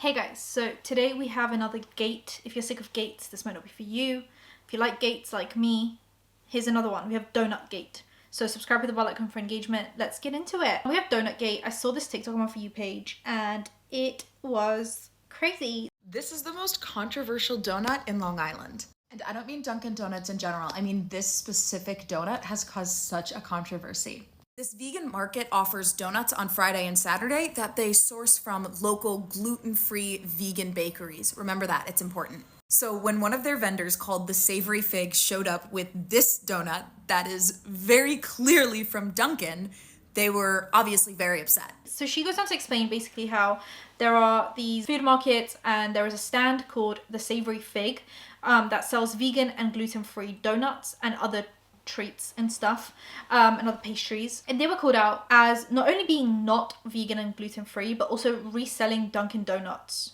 Hey guys, so today we have another gate. If you're sick of gates, this might not be for you. If you like gates like me, here's another one. We have Donut Gate. So subscribe to the bell icon for engagement. Let's get into it. We have Donut Gate. I saw this TikTok on my For You page and it was crazy. This is the most controversial donut in Long Island. And I don't mean Dunkin Donuts in general. I mean this specific donut has caused such a controversy. This vegan market offers donuts on Friday and Saturday that they source from local gluten-free vegan bakeries. Remember that, it's important. So when one of their vendors called the Savory Fig showed up with this donut that is very clearly from Dunkin', they were obviously very upset. So she goes on to explain basically how there are these food markets and there is a stand called the Savory Fig that sells vegan and gluten-free donuts and other treats and stuff and other pastries, and they were called out as not only being not vegan and gluten-free but also reselling Dunkin Donuts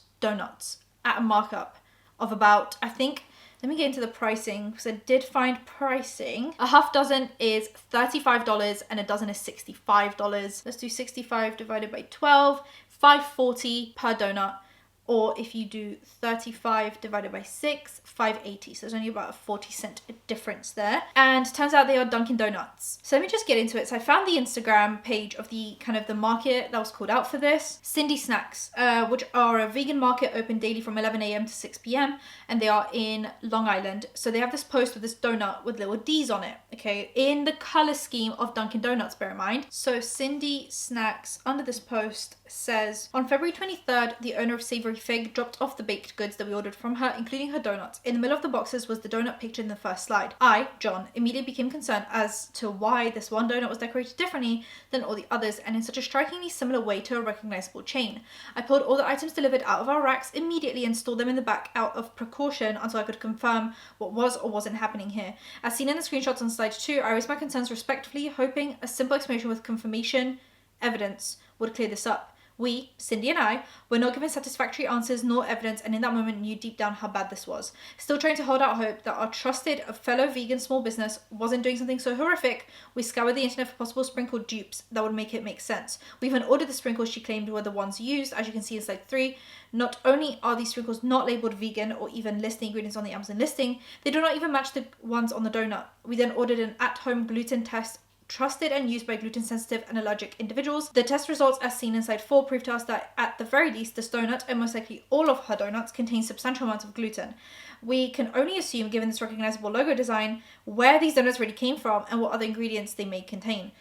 at a markup of about, I think, let me get into the pricing because I did find pricing. A half dozen is $35 and a dozen is $65. Let's do 65 divided by 12, $5.40 per donut. Or if you do 35 divided by 6, $5.80. So there's only about a 40-cent difference there. And turns out they are Dunkin' Donuts. So let me just get into it. So I found the Instagram page of the kind of the market that was called out for this. Cindy Snacks, which are a vegan market open daily from 11 a.m. to 6 p.m. And they are in Long Island. So they have this post with this donut with little D's on it. Okay, in the color scheme of Dunkin' Donuts, bear in mind. So Cindy Snacks under this post says, on February 23rd, the owner of Savory Fig dropped off the baked goods that we ordered from her, including her donuts. In the middle of the boxes was the donut pictured in the first slide. I, John, immediately became concerned as to why this one donut was decorated differently than all the others and in such a strikingly similar way to a recognizable chain. I pulled all the items delivered out of our racks immediately and stored them in the back out of precaution until I could confirm what was or wasn't happening here. As seen in the screenshots on slide 2, I raised my concerns respectfully, hoping a simple explanation with confirmation evidence would clear this up. We, Cindy and I, were not given satisfactory answers nor evidence, and in that moment knew deep down how bad this was. Still trying to hold out hope that our trusted fellow vegan small business wasn't doing something so horrific, we scoured the internet for possible sprinkle dupes that would make it make sense. We even ordered the sprinkles she claimed were the ones used, as you can see in slide 3. Not only are these sprinkles not labeled vegan or even list the ingredients on the Amazon listing, they do not even match the ones on the donut. We then ordered an at-home gluten test trusted and used by gluten-sensitive and allergic individuals. The test results, as seen in slide 4, prove to us that at the very least, this donut, and most likely all of her donuts, contain substantial amounts of gluten. We can only assume, given this recognizable logo design, where these donuts really came from and what other ingredients they may contain.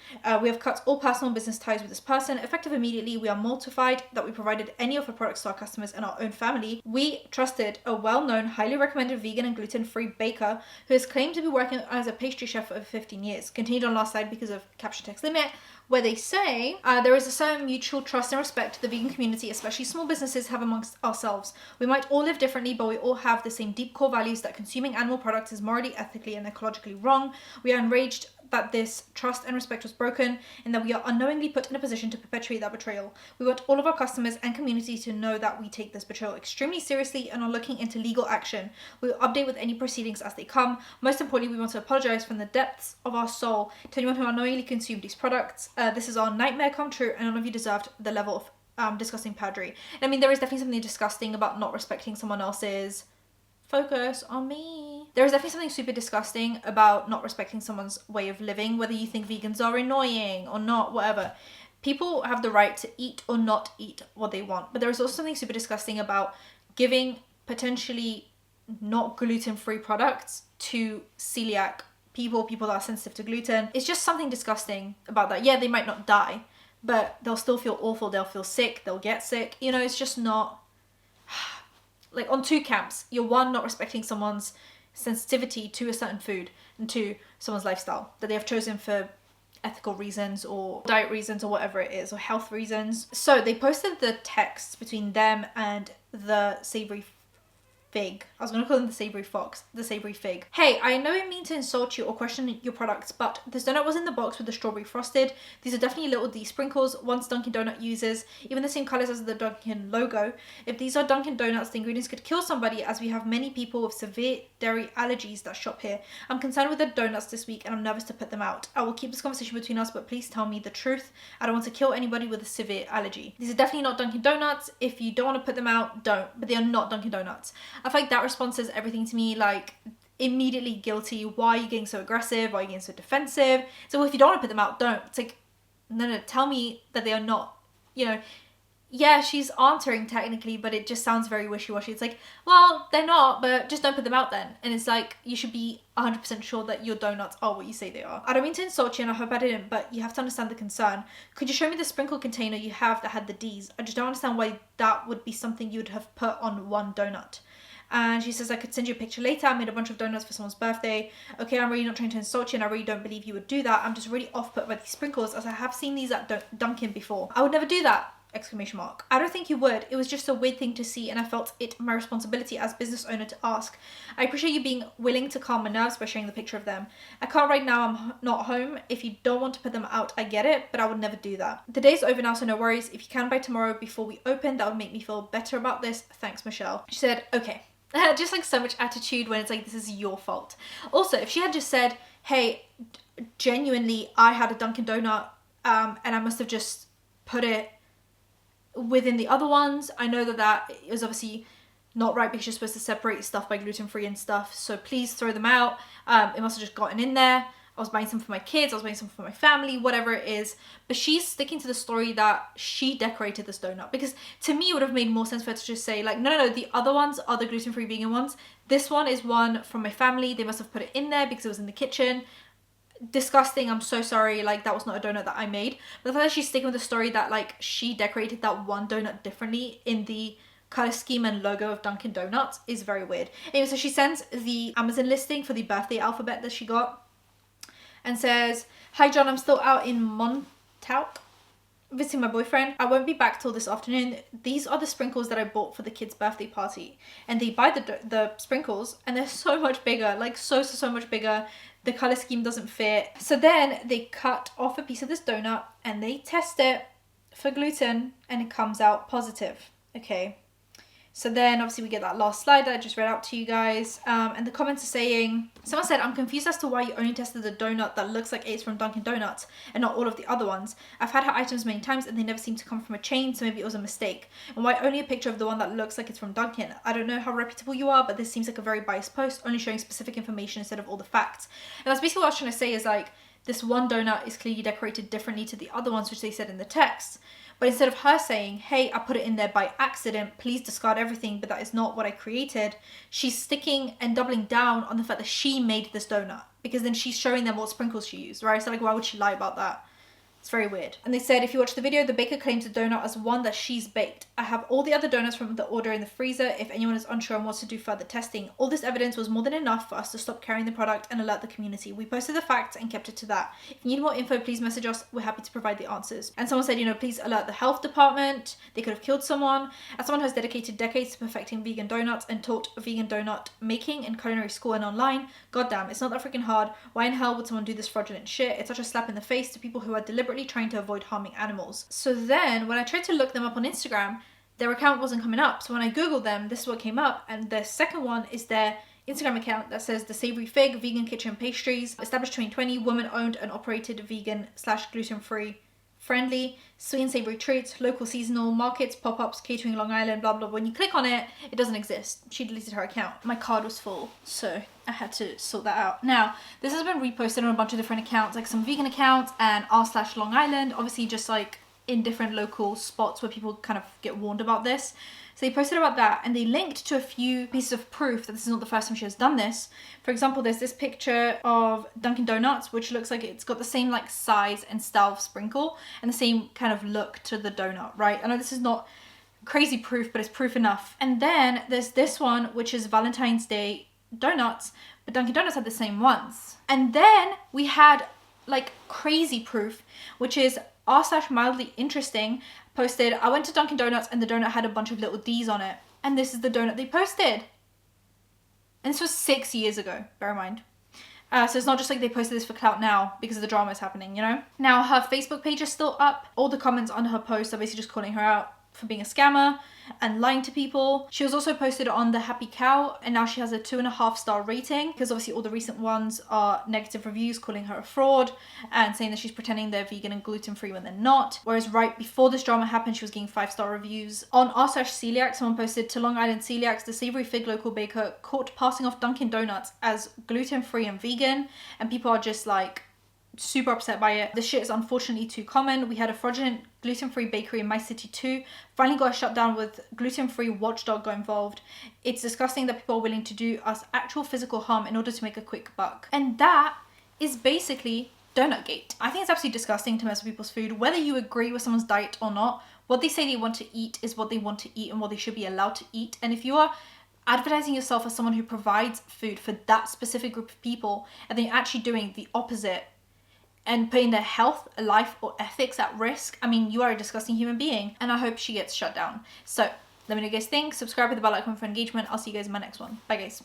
We have cut all personal and business ties with this person. Effective immediately, we are mortified that we provided any of her products to our customers and our own family. We trusted a well-known, highly recommended vegan and gluten-free baker who has claimed to be working as a pastry chef for over 15 years. Continued on last slide because of caption text limit, where they say there is a certain mutual trust and respect the vegan community, especially small businesses, have amongst ourselves. We might all live differently, but we all have the same deep core values that consuming animal products is morally, ethically, and ecologically wrong. We are enraged that this trust and respect was broken and that we are unknowingly put in a position to perpetuate that betrayal. We want all of our customers and community to know that we take this betrayal extremely seriously and are looking into legal action. We will update with any proceedings as they come. Most importantly, we want to apologize from the depths of our soul to anyone who unknowingly consumed these products. This is our nightmare come true, and none of you deserved the level of disgusting perjury. I mean, there is definitely something disgusting about not respecting someone else's focus on me. There is definitely something super disgusting about not respecting someone's way of living, whether you think vegans are annoying or not, whatever. People have the right to eat or not eat what they want, but there is also something super disgusting about giving potentially not gluten-free products to celiac people that are sensitive to gluten. It's just something disgusting about that. Yeah, they might not die, but they'll still feel awful, they'll feel sick, they'll get sick. You know, it's just not... Like, on two camps. You're one, not respecting someone's sensitivity to a certain food, and two, someone's lifestyle that they have chosen for ethical reasons or diet reasons or whatever it is, or health reasons. So they posted the text between them and the Savory Fig. I was going to call them the Savory Fox, the Savory Fig. Hey, I know I mean to insult you or question your products, but this donut was in the box with the strawberry frosted. These are definitely little D sprinkles, ones Dunkin Donut uses, even the same colors as the Dunkin logo. If these are Dunkin Donuts, the ingredients could kill somebody, as we have many people with severe dairy allergies that shop here. I'm concerned with the donuts this week and I'm nervous to put them out. I will keep this conversation between us, but please tell me the truth. I don't want to kill anybody with a severe allergy. These are definitely not Dunkin Donuts. If you don't want to put them out, don't, but they are not Dunkin Donuts. I feel like that response says everything to me, like immediately guilty. Why are you getting so aggressive? Why are you getting so defensive? So if you don't want to put them out, don't. It's like, no, tell me that they are not, you know. Yeah, she's answering technically, but it just sounds very wishy-washy. It's like, well, they're not, but just don't put them out then. And it's like, you should be 100% sure that your donuts are what you say they are. I don't mean to insult you, and I hope I didn't, but you have to understand the concern. Could you show me the sprinkle container you have that had the D's? I just don't understand why that would be something you'd have put on one donut. And she says, I could send you a picture later. I made a bunch of donuts for someone's birthday. Okay, I'm really not trying to insult you, and I really don't believe you would do that. I'm just really off-put by these sprinkles, as I have seen these at Dunkin before. I would never do that! Exclamation mark. I don't think you would. It was just a weird thing to see, and I felt it my responsibility as business owner to ask. I appreciate you being willing to calm my nerves by sharing the picture of them. I can't right now, I'm not home. If you don't want to put them out, I get it, but I would never do that. The day's over now, so no worries. If you can by tomorrow before we open, that would make me feel better about this. Thanks, Michelle. She said, okay. Just like so much attitude when it's like, this is your fault. Also, if she had just said, hey, genuinely, I had a Dunkin Donut and I must have just put it within the other ones. I know that is obviously not right because you're supposed to separate stuff by gluten-free and stuff, so please throw them out. It must have just gotten in there. I was buying some for my kids, I was buying some for my family, whatever it is. But she's sticking to the story that she decorated this donut, because to me it would have made more sense for her to just say like, no, the other ones are the gluten-free vegan ones. This one is one from my family. They must have put it in there because it was in the kitchen. Disgusting, I'm so sorry, like that was not a donut that I made. But the fact that she's sticking with the story that like she decorated that one donut differently in the color scheme and logo of Dunkin Donuts is very weird. Anyway, so she sends the Amazon listing for the birthday alphabet that she got and says, hi John, I'm still out in Montauk visiting my boyfriend. I won't be back till this afternoon. These are the sprinkles that I bought for the kid's birthday party. And they buy the sprinkles and they're so much bigger, like so much bigger. The color scheme doesn't fit. So then they cut off a piece of this donut and they test it for gluten and it comes out positive. Okay. So then obviously we get that last slide that I just read out to you guys. And the comments are saying, someone said, I'm confused as to why you only tested the donut that looks like it's from Dunkin Donuts and not all of the other ones. I've had her items many times and they never seem to come from a chain, so maybe it was a mistake. And why only a picture of the one that looks like it's from Dunkin? I don't know how reputable you are, but this seems like a very biased post, only showing specific information instead of all the facts. And that's basically what I was trying to say is like, this one donut is clearly decorated differently to the other ones, which they said in the text. But instead of her saying, hey, I put it in there by accident, please discard everything, but that is not what I created, she's sticking and doubling down on the fact that she made this donut, because then she's showing them what sprinkles she used, right? So like, why would she lie about that? It's very weird. And they said, if you watch the video, the baker claims the donut as one that she's baked. I have all the other donuts from the order in the freezer if anyone is unsure and wants to do further testing. All this evidence was more than enough for us to stop carrying the product and alert the community. We posted the facts and kept it to that. If you need more info, please message us. We're happy to provide the answers. And someone said, you know, please alert the health department. They could have killed someone. As someone who has dedicated decades to perfecting vegan donuts and taught vegan donut making in culinary school and online, goddamn, it's not that freaking hard. Why in hell would someone do this fraudulent shit? It's such a slap in the face to people who are deliberately trying to avoid harming animals. So then when I tried to look them up on Instagram, their account wasn't coming up. So when I googled them, this is what came up, and the second one is their Instagram account that says the Savory Fig Vegan Kitchen Pastries, established 2020, woman owned and operated, vegan / gluten-free friendly, sweet and savory treats, local seasonal markets, pop-ups, catering Long Island, blah blah. When you click on it, it doesn't exist. She deleted her account. My card was full, so I had to sort that out. Now, this has been reposted on a bunch of different accounts, like some vegan accounts and r/Long Island, obviously just like in different local spots where people kind of get warned about this. So they posted about that and they linked to a few pieces of proof that this is not the first time she has done this. For example, there's this picture of Dunkin Donuts, which looks like it's got the same like size and style of sprinkle and the same kind of look to the donut, right? I know this is not crazy proof, but it's proof enough. And then there's this one, which is Valentine's Day donuts, but Dunkin Donuts had the same ones. And then we had like crazy proof, which is r/mildly interesting posted, I went to Dunkin Donuts and the donut had a bunch of little D's on it. And this is the donut they posted. And this was 6 years ago, bear in mind. So it's not just like they posted this for clout now because the drama is happening, you know? Now her Facebook page is still up. All the comments under her post are basically just calling her out for being a scammer and lying to people. She was also posted on the Happy Cow, and now she has a 2.5-star rating because obviously all the recent ones are negative reviews calling her a fraud and saying that she's pretending they're vegan and gluten-free when they're not. Whereas right before this drama happened, she was getting 5-star reviews. On r/celiac, someone posted, to Long Island celiacs, the Savory Fig local baker caught passing off Dunkin Donuts as gluten-free and vegan, and people are just like super upset by it. This shit is unfortunately too common. We had a fraudulent gluten-free bakery in my city too. Finally got shut down with gluten-free watchdog got involved. It's disgusting that people are willing to do us actual physical harm in order to make a quick buck. And that is basically Donutgate. I think it's absolutely disgusting to mess with people's food. Whether you agree with someone's diet or not, what they say they want to eat is what they want to eat and what they should be allowed to eat. And if you are advertising yourself as someone who provides food for that specific group of people and then you're actually doing the opposite and putting their health, life, or ethics at risk, I mean, you are a disgusting human being, and I hope she gets shut down. So, let me know what you guys think. Subscribe with the bell icon for engagement. I'll see you guys in my next one. Bye, guys.